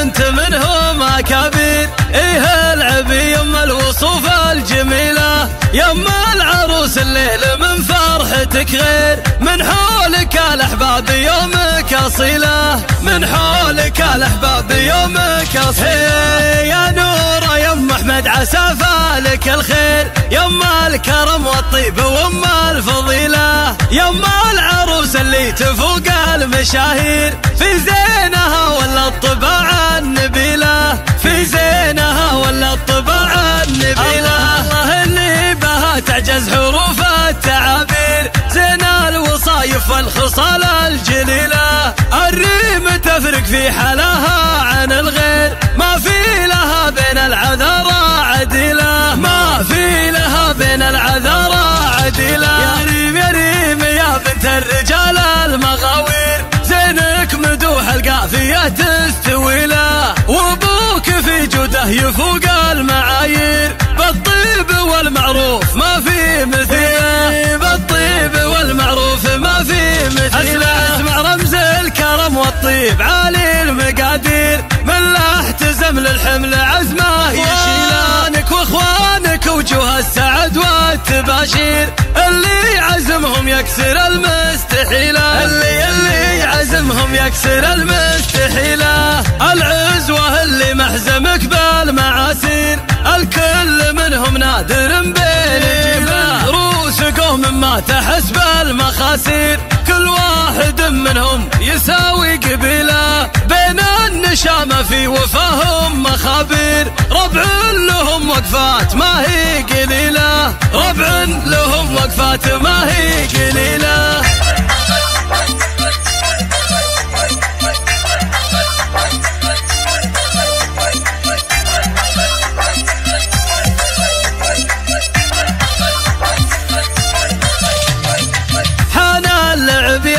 بنت منهم أكابر، إيه العبي يم الوصوف الجميلة، يم العروس الليل من فرحتك غير، من حولك الأحباب يومك أصيلة، من حولك الأحباب يومك أصيلة. يا نور يم أحمد عسى فالك الخير، يم الكرم والطيب وام الفضيلة، يم العروس اللي تفوق المشاهير، في زينها ولا الطباع النبيلة، في زينها ولا الطباع النبيلة. الله اللي بها تعجز حروف التعابير، زين الوصايف والخصال الجليلة، الريم تفرق في حلاها عن الغير، ما في لها بين العذارى عديلة، ما في لها بين العذارى عديلة. يا ريم يا ريم يا بنت الرجال المغاوير، زينك مدوح القافية تستوي له، وابوك في جوده يفوق المعايير، بالطيب والمعروف ما في مثيله، بالطيب والمعروف ما في مثيله. اسمع رمز الكرم والطيب عالي المقادير، من لا احتزم للحمل عزمه يشيله، اخوانك واخوانك وجوه السعد والتباشير، اللي عزمهم يكسر المستحيله، اللي عزمهم يكسر المستحيله. العزوه اللي محزمك بالمعاسير، الكل منهم نادر بين جبال، روس قوم ما تحس بالمخاسير، كل واحد منهم يساوي قبيله، بين النشامه في وفاهم مخابير، ربع لهم وقفات ما هي قليله، ربع لهم وقفات ما هي قليله.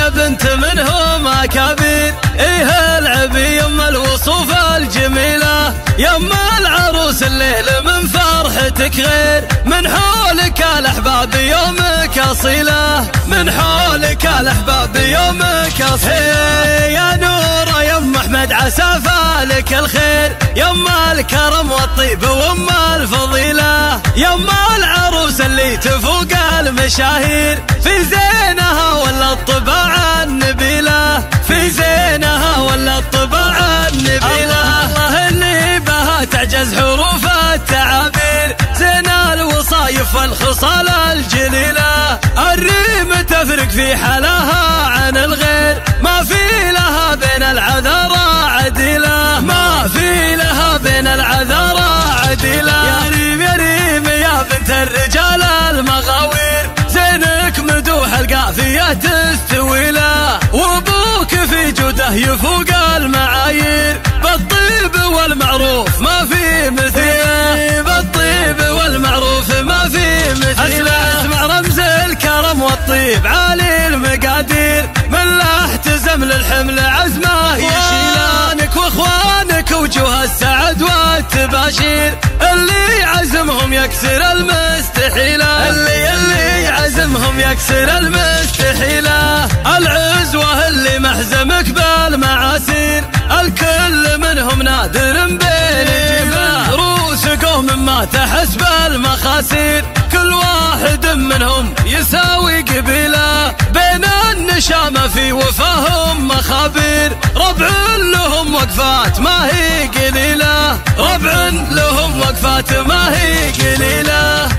بنت منهم أكابر، إيه العبي يم الوصوف الجميلة، يم العروس الليل من فرحتك غير، من حولك الأحباب يومك أصيلة، من حولك الأحباب يومك أصيلة. يا نور يم أحمد عسى فالك الخير، يم الكرم والطيب وام الفضيلة، يم العروس اللي تفوق المشاهير، في زينها ولا الطباع النبيلة، في زينها ولا الطباع النبيلة. الله اللي بها تعجز حروف التعابير، زين الوصايف والخصال الجليلة، الريم تفرق في حلاها عن الغير، ما في لها بين العذارى عديلة، ما في لها بين العذارى عديلة. يا ريم يا ريم يا بنت الرجال المغاوير، زينك مدوح القافية تستوي له، وابوك في جوده يفوق المعايير، بالطيب والمعروف ما في مثيله، بالطيب والمعروف ما في مثيله. اسمع رمز الكرم والطيب عالي المقادير، من لا احتزم للحمل عزمه يشيله، اخوانك واخوانك وجوه السعد والتباشير، اللي عزمهم يكسر المستحيله، اللي عزمهم يكسر المستحيله. العزوه اللي محزمك بالمعاسير، الكل منهم نادر بين جبال، روس قوم ما تحس بالمخاسير، كل واحد منهم يساوي قبيله، بين النشامه في وفاهم مخابير، ربع لهم وقفات ما هي قليله، ربع لهم وقفات ما هي قليله.